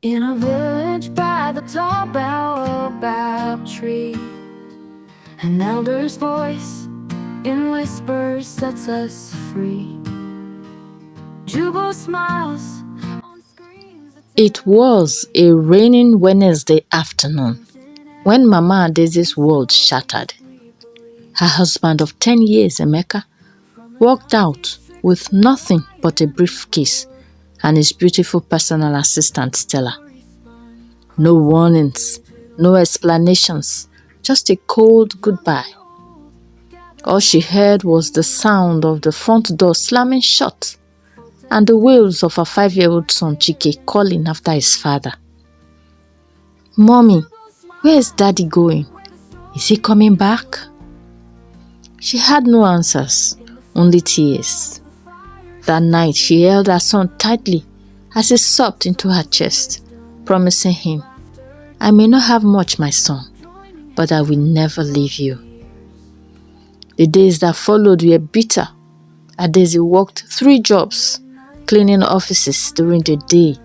In a village by the tall baobab tree, an elder's voice in whispers sets us free. Jubosmiles on screens. It was a raining Wednesday afternoon when Mama Adaeze's world shattered. Her husband of 10 years, Amaka, walked out with nothing but a briefcase and his beautiful personal assistant, Stella. No warnings, no explanations, just a cold goodbye. All she heard was the sound of the front door slamming shut and the wails of her 5-year-old son Chike calling after his father. "Mommy, where is Daddy going? Is he coming back?" She had no answers, only tears. That night she held her son tightly as he sobbed into her chest, promising him, "I may not have much, my son, but I will never leave you." The days that followed were bitter. Adaeze worked 3 jobs, cleaning offices during the day,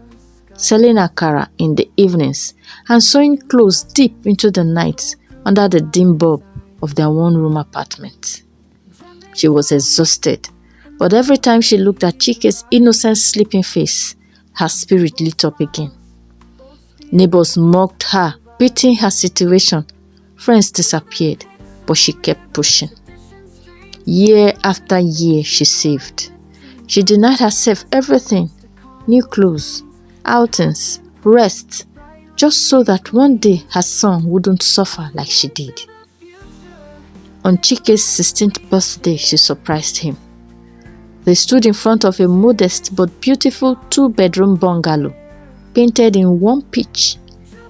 selling akara in the evenings, and sewing clothes deep into the night under the dim bulb of their one-room apartment. She was exhausted, but every time she looked at Chike's innocent sleeping face, her spirit lit up again. Neighbors mocked her, pitying her situation. Friends disappeared, but she kept pushing. Year after year she saved. She denied herself everything: new clothes, outings, rest, just so that one day her son wouldn't suffer like she did. On Chike's 16th birthday, she surprised him. They stood in front of a modest but beautiful 2-bedroom bungalow, painted in warm peach,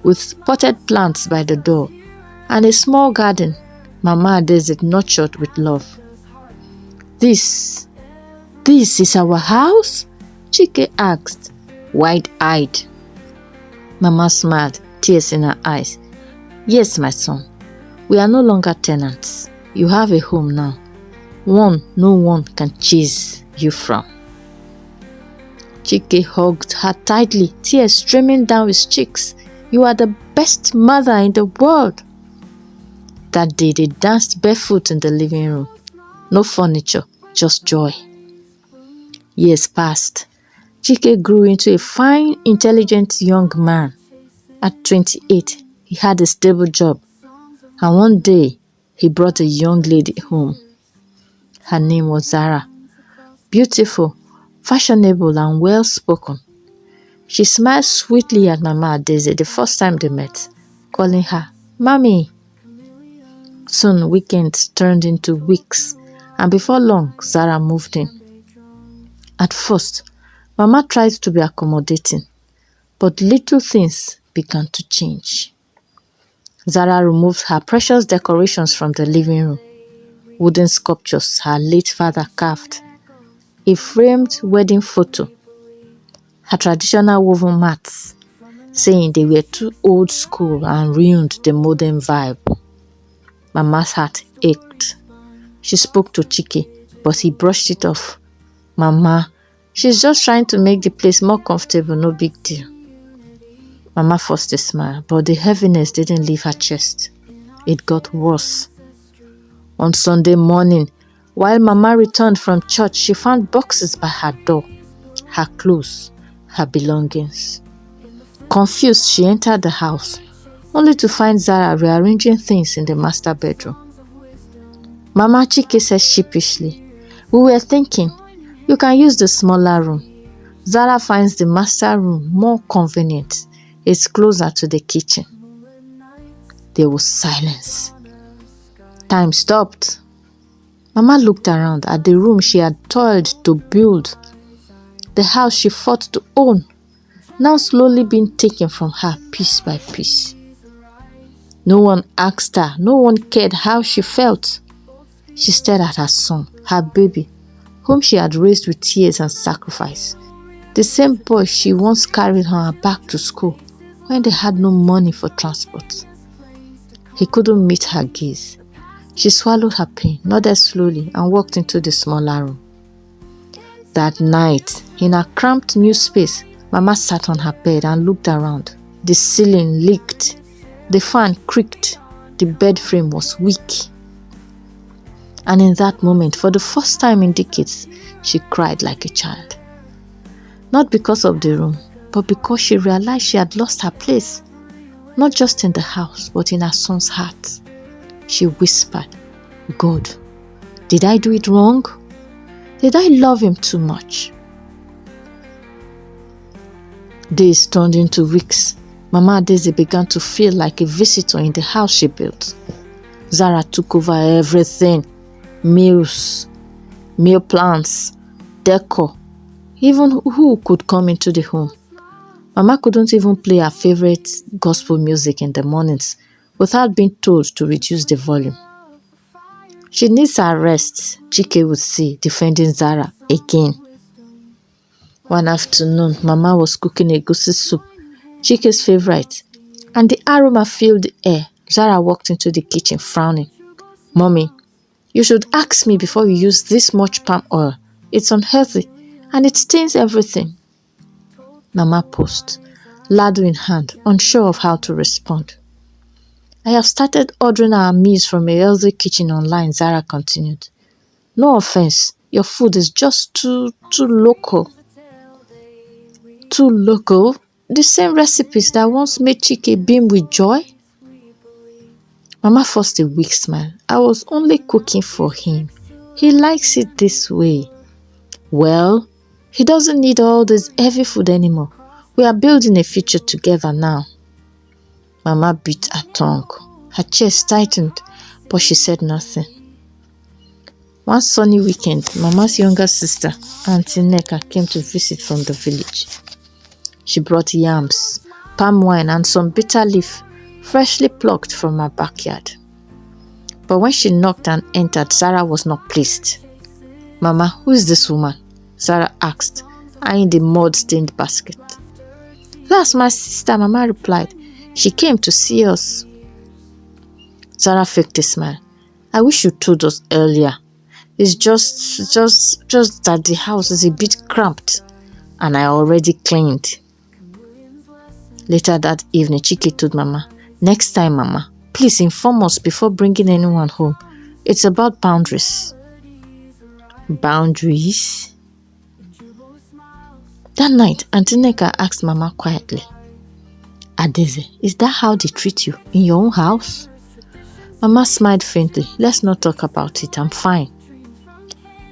with potted plants by the door, and a small garden Mama Adaeze nurtured with love. This is our house?" Chike asked, wide-eyed. Mama smiled, tears in her eyes. "Yes, my son. We are no longer tenants. You have a home now. One no one can chase you from." Chike hugged her tightly, tears streaming down his cheeks. "You are the best mother in the world." That day they danced barefoot in the living room. No furniture, just joy. Years passed. Chike grew into a fine, intelligent young man. At 28, he had a stable job, and one day he brought a young lady home. Her name was Zara. Beautiful, fashionable, and well-spoken. She smiled sweetly at Mama Adaeze the first time they met, calling her Mommy. Soon weekends turned into weeks, and before long, Zara moved in. At first, Mama tried to be accommodating, but little things began to change. Zara removed her precious decorations from the living room: wooden sculptures her late father carved, a framed wedding photo, her traditional woven mats, saying they were too old school and ruined the modern vibe. Mama's heart ached. She spoke to Chike, but he brushed it off. "Mama, she's just trying to make the place more comfortable, no big deal." Mama forced a smile, but the heaviness didn't leave her chest. It got worse. On Sunday morning, while Mama returned from church, she found boxes by her door, her clothes, her belongings. Confused, she entered the house, only to find Zara rearranging things in the master bedroom. "Mama," Chike said sheepishly, "we were thinking, you can use the smaller room. Zara finds the master room more convenient. It's closer to the kitchen." There was silence. Time stopped. Mama looked around at the room she had toiled to build, the house she fought to own, now slowly being taken from her piece by piece. No one asked her, no one cared how she felt. She stared at her son, her baby, whom she had raised with tears and sacrifice. The same boy she once carried on her back to school when they had no money for transport. He couldn't meet her gaze. She swallowed her pain, nodded slowly, and walked into the smaller room. That night, in her cramped new space, Mama sat on her bed and looked around. The ceiling leaked. The fan creaked. The bed frame was weak. And in that moment, for the first time in decades, she cried like a child. Not because of the room, but because she realized she had lost her place. Not just in the house, but in her son's heart. She whispered, God, did I do it wrong? Did I love him too much? Days turned into weeks. Mama Adaeze began to feel like a visitor in the house she built. Zara took over everything. Meals, meal plans, decor, even who could come into the home. Mama couldn't even play her favorite gospel music in the mornings without being told to reduce the volume. She needs her rest, Chike would say, defending Zara again. One afternoon, Mama was cooking egusi soup, Chike's favorite, and the aroma filled the air. Zara walked into the kitchen frowning. Mommy, you should ask me before you use this much palm oil. It's unhealthy and it stains everything. Mama paused, ladle in hand, unsure of how to respond. I have started ordering our meals from a healthy kitchen online, Zara continued. No offense, your food is just too local. Too local? The same recipes that once made Chike beam with joy? Mama forced a weak smile. I was only cooking for him. He likes it this way. Well, he doesn't need all this heavy food anymore. We are building a future together now. Mama bit her tongue. Her chest tightened, but she said nothing. One sunny weekend, Mama's younger sister, Auntie Nneka, came to visit from the village. She brought yams, palm wine, and some bitter leaf freshly plucked from her backyard. But when she knocked and entered, Zara was not pleased. Mama, who is this woman? Zara asked, eyeing the mud-stained basket. That's my sister, Mama replied. She came to see us. Zara faked a smile. I wish you told us earlier. It's just that the house is a bit cramped and I already cleaned. Later that evening, Chike told Mama, next time, Mama, please inform us before bringing anyone home. It's about boundaries. Boundaries? That night, Auntie Nneka asked Mama quietly, Adaeze, is that how they treat you in your own house? Mama smiled faintly. Let's not talk about it, I'm fine.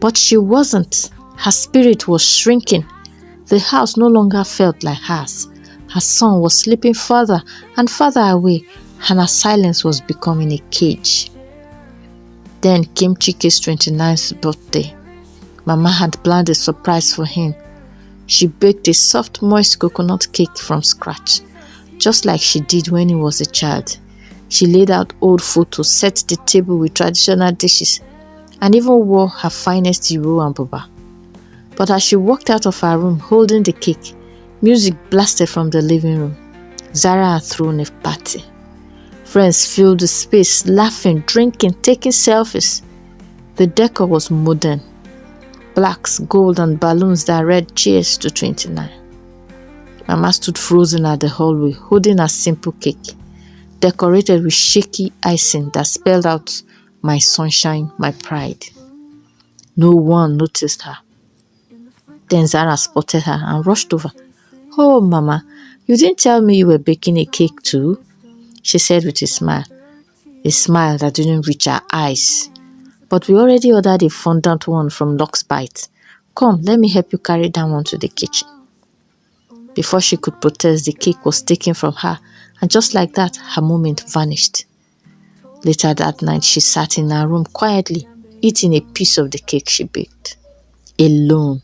But she wasn't. Her spirit was shrinking. The house no longer felt like hers. Her son was slipping further and further away, and her silence was becoming a cage. Then came Chike's 29th birthday. Mama had planned a surprise for him. She baked a soft, moist coconut cake from scratch, just like she did when he was a child. She laid out old photos, set the table with traditional dishes, and even wore her finest Iro and Buba. But as she walked out of her room holding the cake, music blasted from the living room. Zara had thrown a party. Friends filled the space, laughing, drinking, taking selfies. The decor was modern. Blacks, gold, and balloons that read cheers to 29. Mama stood frozen at the hallway, holding a simple cake, decorated with shaky icing that spelled out, my sunshine, my pride. No one noticed her. Then Zara spotted her and rushed over. Oh, Mama, you didn't tell me you were baking a cake too, she said with a smile that didn't reach her eyes. But we already ordered a fondant one from Luxe Bite. Come, let me help you carry that one to the kitchen. Before she could protest, the cake was taken from her, and just like that, her moment vanished. Later that night, she sat in her room quietly, eating a piece of the cake she baked. Alone.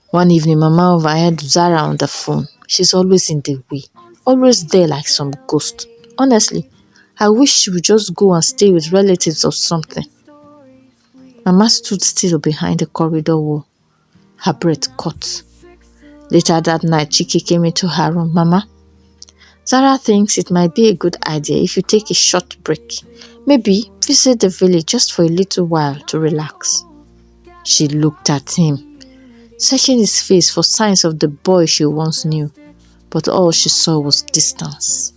One evening, Mama overheard Zara on the phone. She's always in the way, always there like some ghost. Honestly, I wish she would just go and stay with relatives or something. Mama stood still behind the corridor wall, her breath caught. Later that night, Chike came into her room. Mama, Zara thinks it might be a good idea if you take a short break. Maybe visit the village just for a little while to relax. She looked at him. searching his face for signs of the boy she once knew, but all she saw was distance.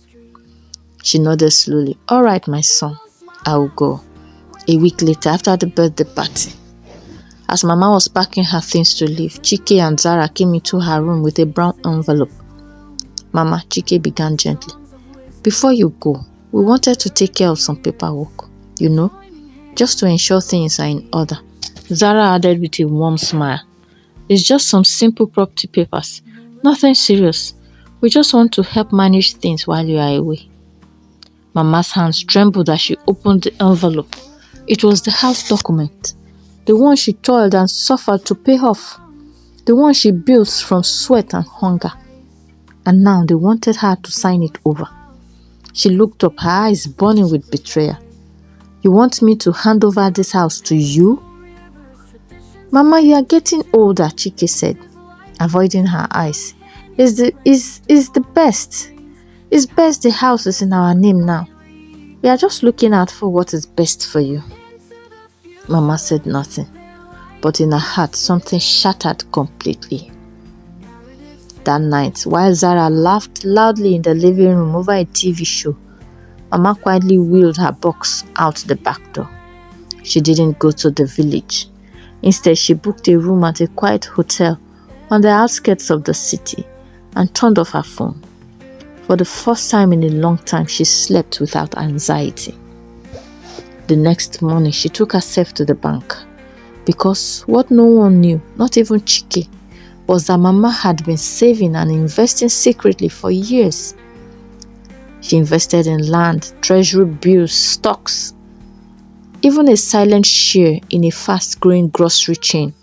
She nodded slowly. "All right, my son, I will go." A week later, after the birthday party, as Mama was packing her things to leave, Chike and Zara came into her room with a brown envelope. "Mama," Chike began gently, "before you go, we wanted to take care of some paperwork, just to ensure things are in order." Zara added with a warm smile, "It's just some simple property papers, nothing serious. We just want to help manage things while you are away." Mama's hands trembled as she opened the envelope. It was the house document, the one she toiled and suffered to pay off, the one she built from sweat and hunger. And now they wanted her to sign it over. She looked up, her eyes burning with betrayal. "You want me to hand over this house to you?" "Mama, you are getting older," Chike said, avoiding her eyes. It's the best. It's best the house is in our name now. We are just looking out for what is best for you." Mama said nothing, but in her heart something shattered completely. That night, while Zara laughed loudly in the living room over a TV show, Mama quietly wheeled her box out the back door. She didn't go to the village. Instead, she booked a room at a quiet hotel on the outskirts of the city and turned off her phone. For the first time in a long time, she slept without anxiety. The next morning, she took herself to the bank, because what no one knew, not even Chike, was that Mama had been saving and investing secretly for years. She invested in land, treasury bills, stocks, even a silent share in a fast-growing grocery chain.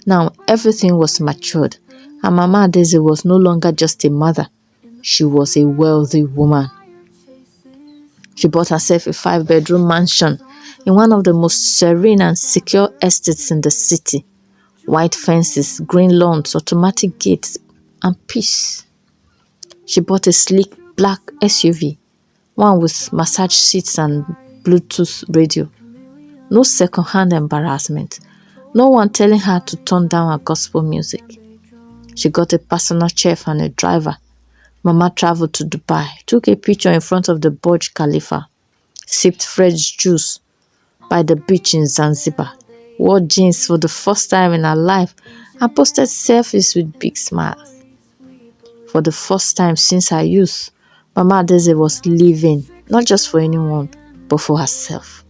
Now everything was matured, and Mama Adaeze was no longer just a mother. She was a wealthy woman. She bought herself a 5-bedroom mansion in one of the most serene and secure estates in the city. White fences, green lawns, automatic gates, and peace. She bought a sleek black SUV, one with massage seats and Bluetooth radio. No second-hand embarrassment. No one telling her to turn down her gospel music. She got a personal chef and a driver. Mama traveled to Dubai, took a picture in front of the Burj Khalifa, sipped fresh juice by the beach in Zanzibar, wore jeans for the first time in her life, and posted selfies with big smiles. For the first time since her youth, Mama Adaeze was living, not just for anyone, but for herself.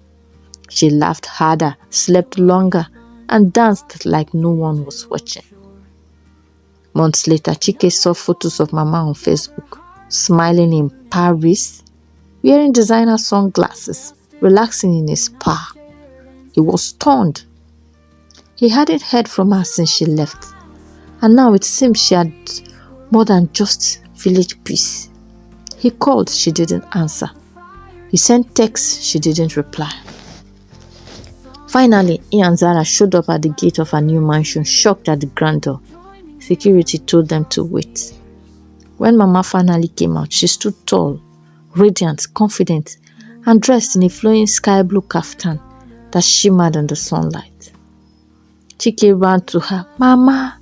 She laughed harder, slept longer, and danced like no one was watching. Months later, Chike saw photos of Mama on Facebook, smiling in Paris, wearing designer sunglasses, relaxing in a spa. He was stunned. He hadn't heard from her since she left, and now it seemed she had more than just village peace. He called, she didn't answer. He sent texts, she didn't reply. Finally, he and Zara showed up at the gate of her new mansion, shocked at the grand door. Security told them to wait. When Mama finally came out, she stood tall, radiant, confident, and dressed in a flowing sky blue kaftan that shimmered in the sunlight. Chike ran to her. "Mama,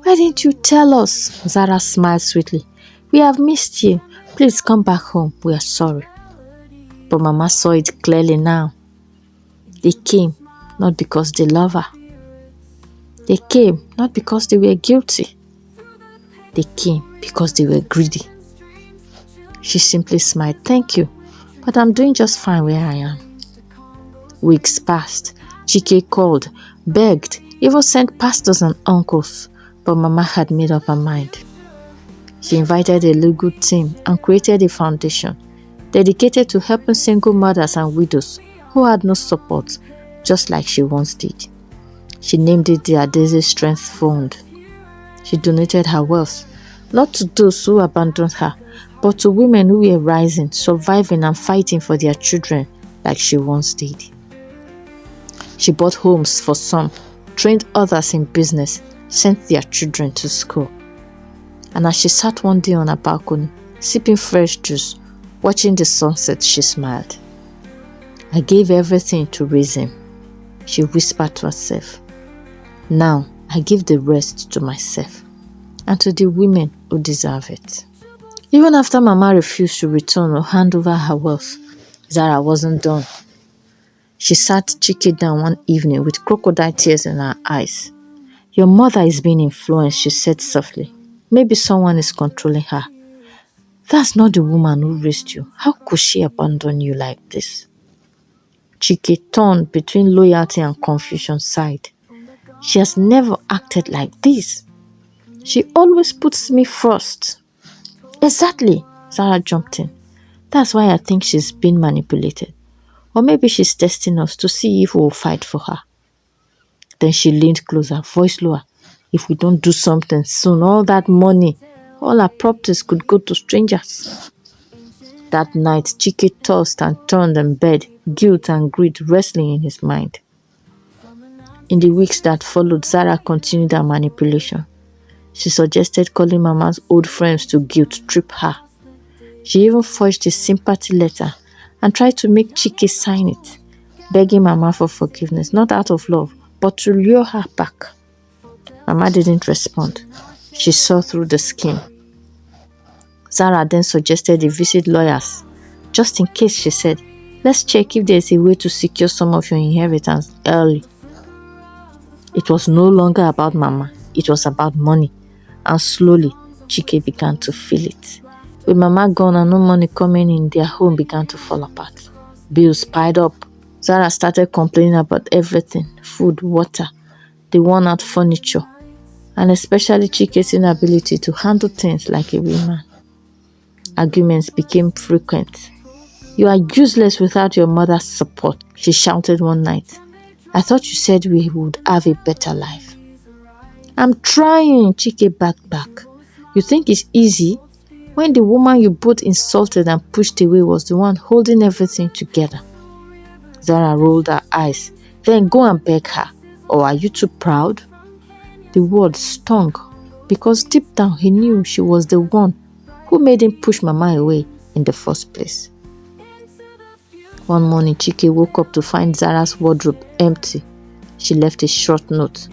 why didn't you tell us?" Zara smiled sweetly. "We have missed you. Please come back home. We are sorry." But Mama saw it clearly now. They came not because they love her. They came not because they were guilty. They came because they were greedy. She simply smiled. "Thank you, but I'm doing just fine where I am." Weeks passed. Chike called, begged, even sent pastors and uncles, but Mama had made up her mind. She invited a legal team and created a foundation dedicated to helping single mothers and widows who had no support, just like she once did. She named it the Adaeze Strength Fund. She donated her wealth, not to those who abandoned her, but to women who were rising, surviving, and fighting for their children like she once did. She bought homes for some, trained others in business, sent their children to school. And as she sat one day on her balcony, sipping fresh juice, watching the sunset, she smiled. "I gave everything to raise him," she whispered to herself. "Now I give the rest to myself and to the women who deserve it. Even after Mama refused to return or hand over her wealth, Zara wasn't done. She sat Chike down one evening with crocodile tears in her eyes. "Your mother is being influenced," she said softly. "Maybe someone is controlling her. That's not the woman who raised you. How could she abandon you like this?" Chike turned between loyalty and confusion, sighed. "She has never acted like this. She always puts me first." "Exactly," Zara jumped in. "That's why I think she's been manipulated. Or maybe she's testing us to see if we'll fight for her." Then she leaned closer, voice lower. "If we don't do something soon, all that money, all our properties could go to strangers." That night, Chike tossed and turned in bed, guilt and greed wrestling in his mind. In the weeks that followed, Zara continued her manipulation. She suggested calling Mama's old friends to guilt trip her. She even forged a sympathy letter and tried to make Chike sign it, begging Mama for forgiveness, not out of love, but to lure her back. Mama didn't respond. She saw through the scheme. Zara then suggested they visit lawyers. "Just in case," she said, "let's check if there's a way to secure some of your inheritance early." It was no longer about Mama. It was about money. And slowly, Chike began to feel it. With Mama gone and no money coming in, their home began to fall apart. Bills piled up. Zara started complaining about everything: food, water, the worn-out furniture, and especially Chike's inability to handle things like a real man. Arguments became frequent. "You are useless without your mother's support," she shouted one night. "I thought you said we would have a better life." "I'm trying," Chike backed back. "You think it's easy? When the woman you both insulted and pushed away was the one holding everything together." Zara rolled her eyes. "Then go and beg her. Or are you too proud?" The words stung because deep down he knew she was the one who made him push Mama away in the first place. One morning, Chike woke up to find Zara's wardrobe empty. She left a short note.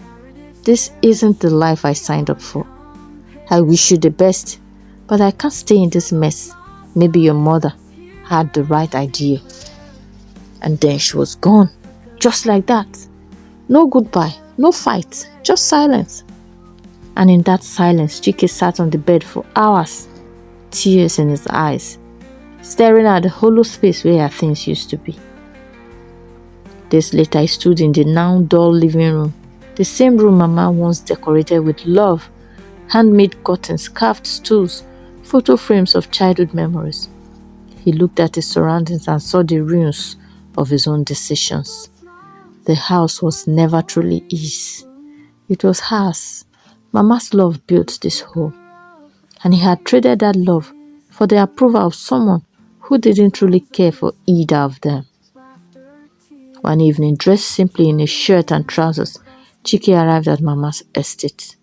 "This isn't the life I signed up for. I wish you the best, but I can't stay in this mess. Maybe your mother had the right idea." And then she was gone, just like that. No goodbye, no fight, just silence. And in that silence, Chike sat on the bed for hours, tears in his eyes, staring at the hollow space where her things used to be. Days later, he stood in the now dull living room, the same room Mama once decorated with love, handmade curtains, carved stools, photo frames of childhood memories. He looked at his surroundings and saw the ruins of his own decisions. The house was never truly his. It was hers. Mama's love built this home, and he had traded that love for the approval of someone who didn't truly care for either of them. One evening, dressed simply in a shirt and trousers, Chike arrived at Mama's estate.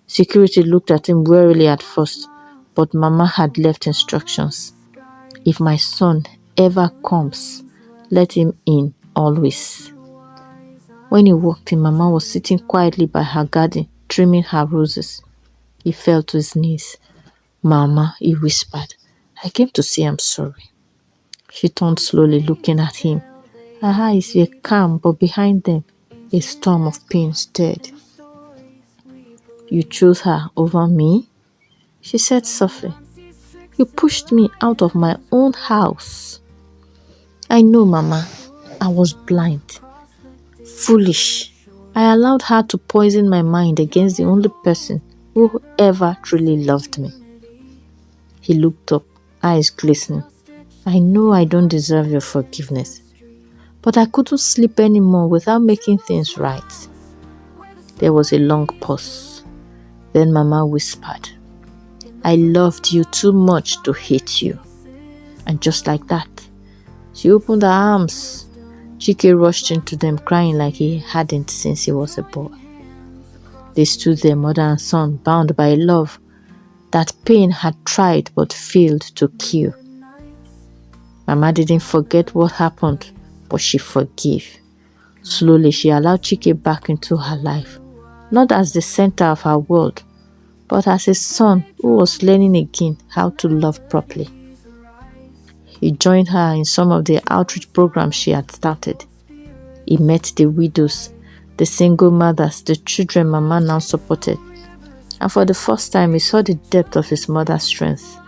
Security looked at him warily at first, but Mama had left instructions. "If my son ever comes, let him in always." When he walked in, Mama was sitting quietly by her garden, trimming her roses. He fell to his knees. "Mama," he whispered, "I came to say I'm sorry." She turned slowly, looking at him. Her eyes were calm, but behind them, a storm of pain stirred. "You chose her over me?" she said softly. "You pushed me out of my own house." "I know, Mama. I was blind. Foolish. I allowed her to poison my mind against the only person who ever truly loved me." He looked up, eyes glistening. "I know I don't deserve your forgiveness, but I couldn't sleep anymore without making things right." There was a long pause. Then Mama whispered, "I loved you too much to hate you." And just like that, she opened her arms. Chike rushed into them, crying like he hadn't since he was a boy. They stood there, mother and son, bound by a love that pain had tried but failed to kill. Mama didn't forget what happened, but she forgave. Slowly, she allowed Chike back into her life, not as the center of her world, but as a son who was learning again how to love properly. He joined her in some of the outreach programs she had started. He met the widows, the single mothers, the children Mama now supported. And for the first time, he saw the depth of his mother's strength.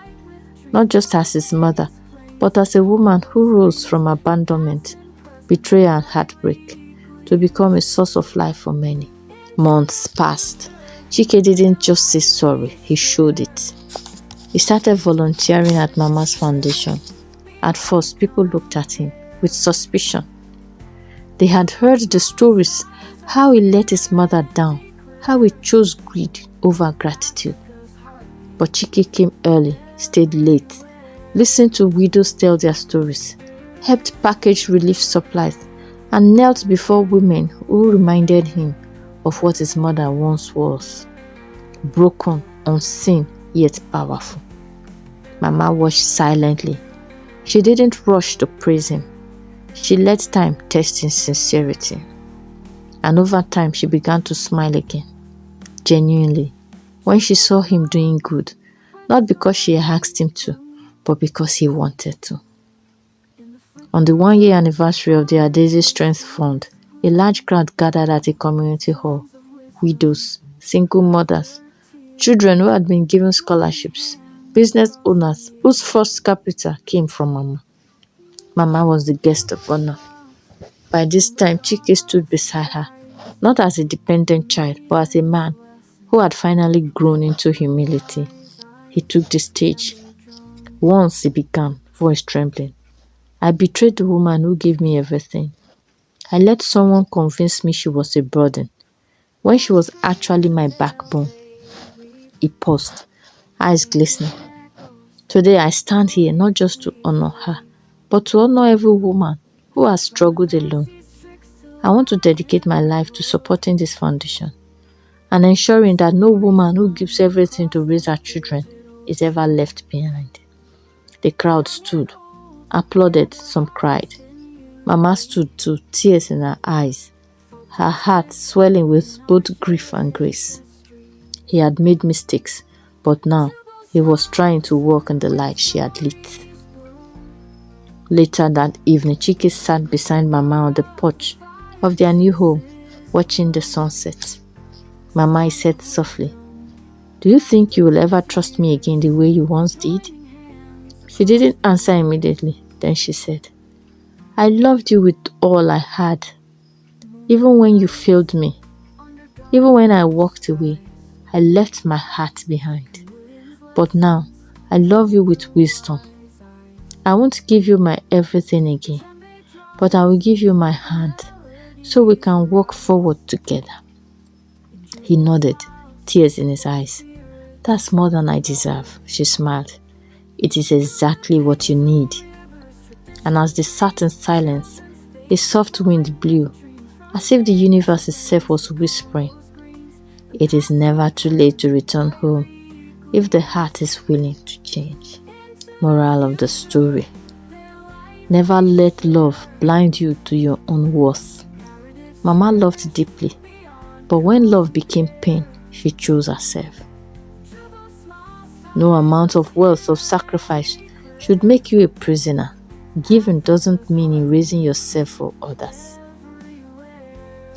Not just as his mother, but as a woman who rose from abandonment, betrayal and heartbreak to become a source of life for many. Months passed. Chike didn't just say sorry, he showed it. He started volunteering at Mama's foundation. At first, people looked at him with suspicion. They had heard the stories, how he let his mother down, how he chose greed over gratitude. But Chike came early, stayed late, listened to widows tell their stories, helped package relief supplies, and knelt before women who reminded him of what his mother once was. Broken, unseen, yet powerful. Mama watched silently. She didn't rush to praise him. She let time test his sincerity. And over time, she began to smile again, genuinely, when she saw him doing good, not because she asked him to, but because he wanted to. On the 1-year anniversary of the Adaeze Strength Fund, a large crowd gathered at a community hall. Widows, single mothers, children who had been given scholarships, business owners whose first capital came from Mama. Mama was the guest of honor. By this time, Chike stood beside her, not as a dependent child, but as a man who had finally grown into humility. He took the stage. Once he began, voice trembling. I betrayed the woman who gave me everything. I let someone convince me she was a burden, when she was actually my backbone. He paused, eyes glistening. Today I stand here not just to honor her, but to honor every woman who has struggled alone. I want to dedicate my life to supporting this foundation and ensuring that no woman who gives everything to raise her children is ever left behind. The crowd stood, applauded, some cried. Mama stood too, tears in her eyes, her heart swelling with both grief and grace. He had made mistakes, but now he was trying to walk in the light she had lit. Later that evening, Chike sat beside Mama on the porch of their new home, watching the sunset. Mama said softly, "Do you think you will ever trust me again the way you once did?" She didn't answer immediately. Then she said, "I loved you with all I had. Even when you failed me, even when I walked away, I left my heart behind. But now, I love you with wisdom. I won't give you my everything again, but I will give you my hand so we can walk forward together." He nodded, tears in his eyes. "That's more than I deserve," she smiled. "It is exactly what you need." And as they sat in silence, a soft wind blew, as if the universe itself was whispering, "It is never too late to return home if the heart is willing to change." Moral of the story: never let love blind you to your own worth. Mama loved deeply, but when love became pain, she chose herself. No amount of wealth or sacrifice should make you a prisoner. Giving doesn't mean erasing yourself for others.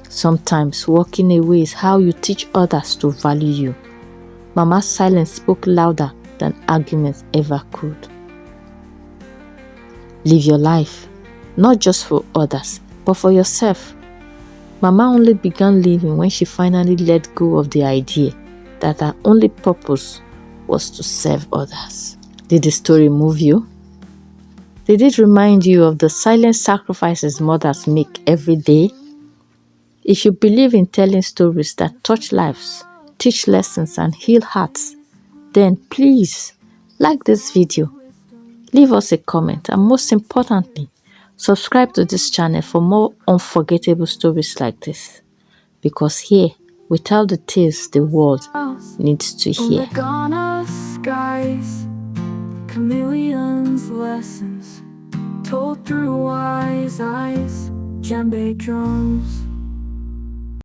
Sometimes walking away is how you teach others to value you. Mama's silence spoke louder than arguments ever could. Live your life, not just for others, but for yourself. Mama only began living when she finally let go of the idea that her only purpose was to serve others. Did the story move you? Did it remind you of the silent sacrifices mothers make every day? If you believe in telling stories that touch lives, teach lessons, and heal hearts, then please like this video, leave us a comment, and most importantly, subscribe to this channel for more unforgettable stories like this. Because here, we tell the tales the world needs to hear. Skies, chameleons' lessons told through wise eyes, djembe drums.